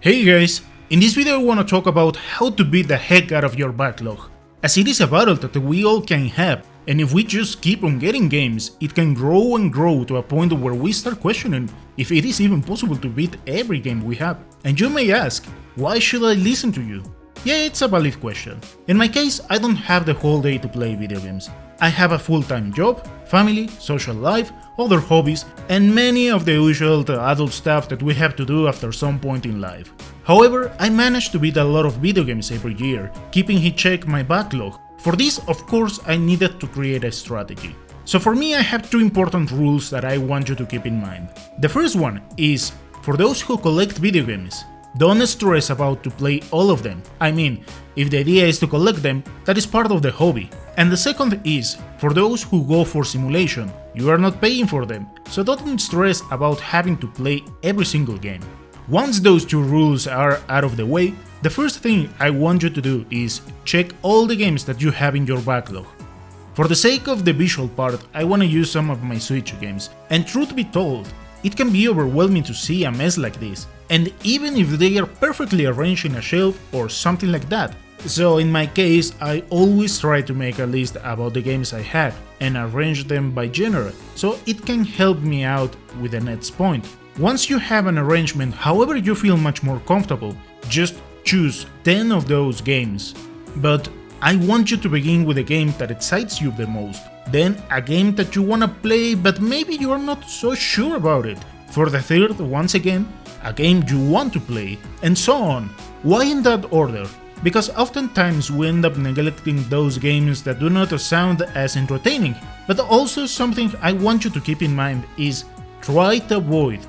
Hey guys, in this video I want to talk about how to beat the heck out of your backlog, as it is a battle that we all can have, and if we just keep on getting games, it can grow and grow to a point where we start questioning if it is even possible to beat every game we have. And you may ask, why should I listen to you? Yeah, it's a valid question. In my case, I don't have the whole day to play video games. I have a full-time job, family, social life, other hobbies, and many of the usual adult stuff that we have to do after some point in life. However, I managed to beat a lot of video games every year, keeping in check my backlog. For this, of course, I needed to create a strategy. So for me, I have two important rules that I want you to keep in mind. The first one is, for those who collect video games, don't stress about to play all of them. I mean, if the idea is to collect them, that is part of the hobby. And the second is, for those who go for simulation, you are not paying for them, so don't stress about having to play every single game. Once those two rules are out of the way, the first thing I want you to do is check all the games that you have in your backlog. For the sake of the visual part, I want to use some of my Switch games, and truth be told, it can be overwhelming to see a mess like this, and even if they are perfectly arranged in a shelf or something like that. So in my case, I always try to make a list about the games I have and arrange them by genre, so it can help me out with the next point. Once you have an arrangement, however you feel much more comfortable, just choose 10 of those games. But I want you to begin with a game that excites you the most, then a game that you wanna play but maybe you are not so sure about it. For the third, once again, a game you want to play, and so on. Why in that order? Because oftentimes we end up neglecting those games that do not sound as entertaining, but also something I want you to keep in mind is try to avoid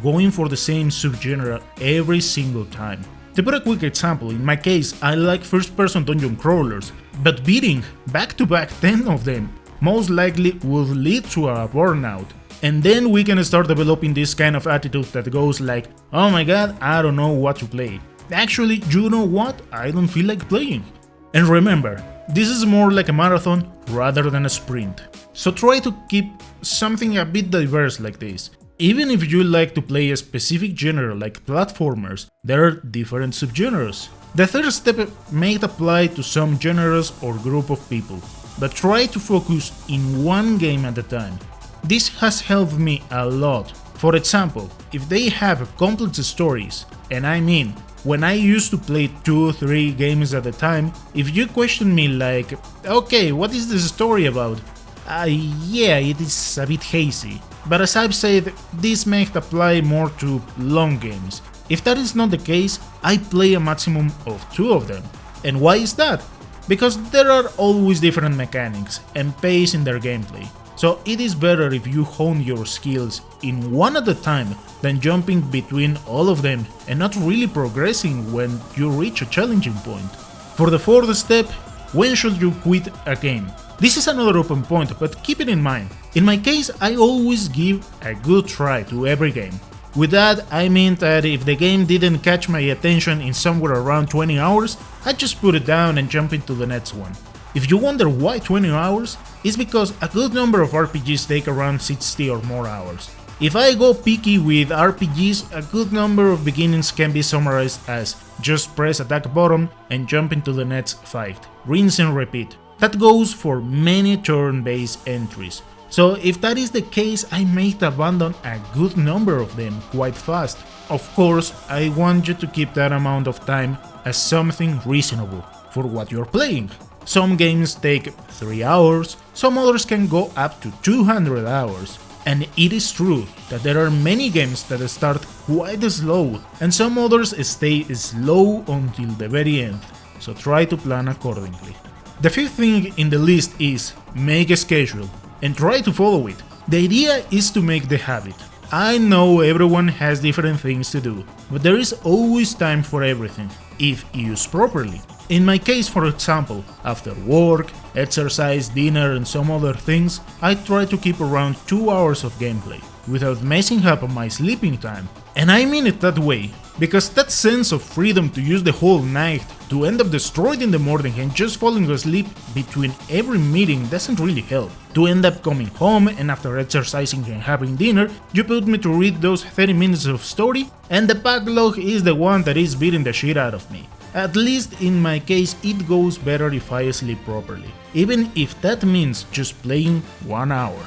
going for the same subgenre every single time. To put a quick example, in my case I like first-person dungeon crawlers, but beating back-to-back 10 of them most likely would lead to a burnout. And then we can start developing this kind of attitude that goes like, oh my god, I don't know what to play. Actually, you know what? I don't feel like playing. And remember, this is more like a marathon rather than a sprint. So try to keep something a bit diverse like this. Even if you like to play a specific genre like platformers, there are different subgenres. The third step may apply to some genres or group of people, but try to focus in one game at a time. This has helped me a lot. For example, if they have complex stories, and I mean, when I used to play 2 or 3 games at a time, if you question me like, okay, what is this story about? Yeah, it is a bit hazy. But as I've said, this may apply more to long games. If that is not the case, I play a maximum of 2 of them. And why is that? Because there are always different mechanics and pace in their gameplay. So it is better if you hone your skills in one at a time than jumping between all of them and not really progressing when you reach a challenging point. For the fourth step, when should you quit a game? This is another open point, but keep it in mind. In my case, I always give a good try to every game. With that, I mean that if the game didn't catch my attention in somewhere around 20 hours, I just put it down and jump into the next one. If you wonder why 20 hours, it's because a good number of RPGs take around 60 or more hours. If I go picky with RPGs, a good number of beginnings can be summarized as just press attack button and jump into the next fight, rinse and repeat. That goes for many turn-based entries. So if that is the case, I may abandon a good number of them quite fast. Of course, I want you to keep that amount of time as something reasonable for what you're playing. Some games take 3 hours, some others can go up to 200 hours. And it is true that there are many games that start quite slow, and some others stay slow until the very end, so try to plan accordingly. The fifth thing in the list is make a schedule, and try to follow it. The idea is to make the habit. I know everyone has different things to do, but there is always time for everything, if used properly. In my case, for example, after work, exercise, dinner and some other things, I try to keep around 2 hours of gameplay, without messing up my sleeping time. And I mean it that way. because that sense of freedom to use the whole night, to end up destroyed in the morning and just falling asleep between every meeting doesn't really help. To end up coming home and after exercising and having dinner, you put me to read those 30 minutes of story and the backlog is the one that is beating the shit out of me. At least in my case it goes better if I sleep properly, even if that means just playing 1 hour.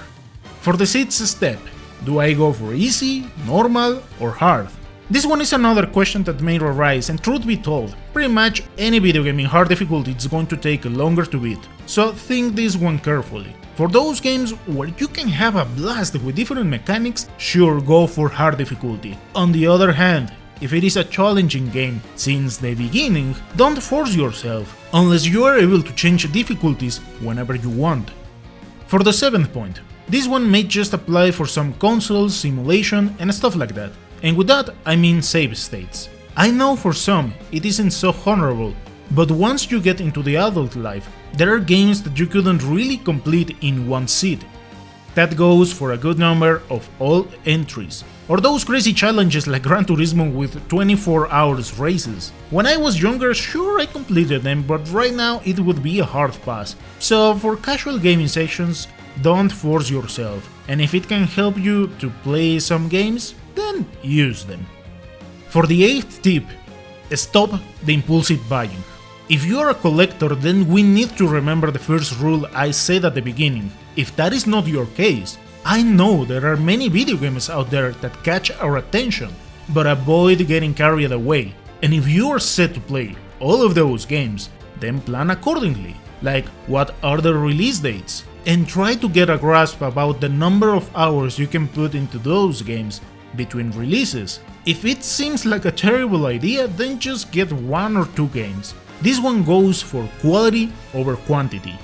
For the sixth step, do I go for easy, normal or hard? This one is another question that may arise, and truth be told, pretty much any video game in hard difficulty is going to take longer to beat, so think this one carefully. For those games where you can have a blast with different mechanics, sure, go for hard difficulty. On the other hand, if it is a challenging game since the beginning, don't force yourself, unless you are able to change difficulties whenever you want. For the seventh point, this one may just apply for some consoles, simulation and stuff like that. And with that, I mean save states. I know for some it isn't so honorable, but once you get into the adult life, there are games that you couldn't really complete in one sit. That goes for a good number of all entries, or those crazy challenges like Gran Turismo with 24 hours races. When I was younger, sure I completed them, but right now it would be a hard pass. So for casual gaming sessions, don't force yourself, and if it can help you to play some games, then use them. For the eighth tip, stop the impulsive buying. If you are a collector, then we need to remember the first rule I said at the beginning. If that is not your case, I know there are many video games out there that catch our attention, but avoid getting carried away. And if you are set to play all of those games, then plan accordingly. Like, what are the release dates? And try to get a grasp about the number of hours you can put into those games between releases. If it seems like a terrible idea, then just get 1 or 2 games. This one goes for quality over quantity.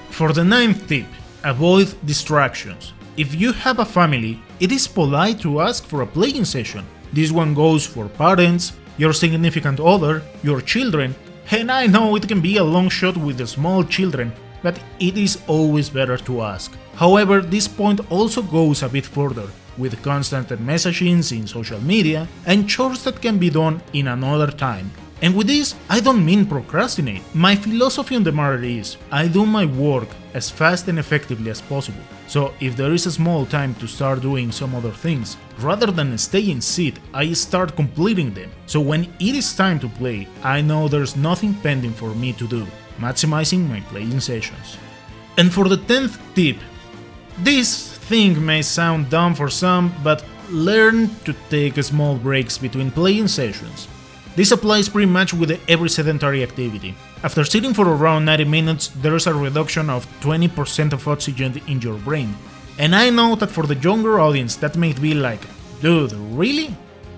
For the ninth tip, avoid distractions. If you have a family, it is polite to ask for a playing session. This one goes for parents, your significant other, your children, and I know it can be a long shot with the small children, but it is always better to ask. However, this point also goes a bit further, with constant messaging in social media and chores that can be done in another time. And with this, I don't mean procrastinate. My philosophy on the matter is, I do my work as fast and effectively as possible. So if there is a small time to start doing some other things, rather than stay in seat, I start completing them. So when it is time to play, I know there's nothing pending for me to do, maximizing my playing sessions. And for the 10th tip, this thing may sound dumb for some, but learn to take small breaks between playing sessions. This applies pretty much with every sedentary activity. After sitting for around 90 minutes, there is a reduction of 20% of oxygen in your brain. And I know that for the younger audience that may be like, dude, really?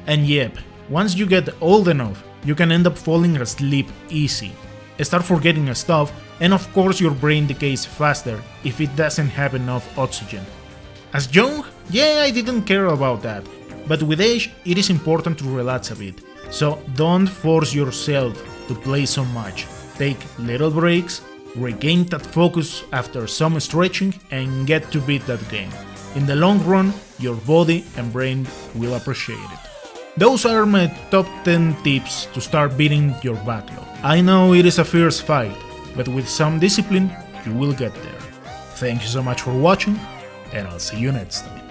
And yep, once you get old enough, you can end up falling asleep easy, start forgetting stuff, and of course your brain decays faster if it doesn't have enough oxygen. As young, yeah, I didn't care about that, but with age it is important to relax a bit. So don't force yourself to play so much. Take little breaks, regain that focus after some stretching, and get to beat that game. In the long run, your body and brain will appreciate it. Those are my top 10 tips to start beating your backlog. I know it is a fierce fight, but with some discipline, you will get there. Thank you so much for watching, and I'll see you next time.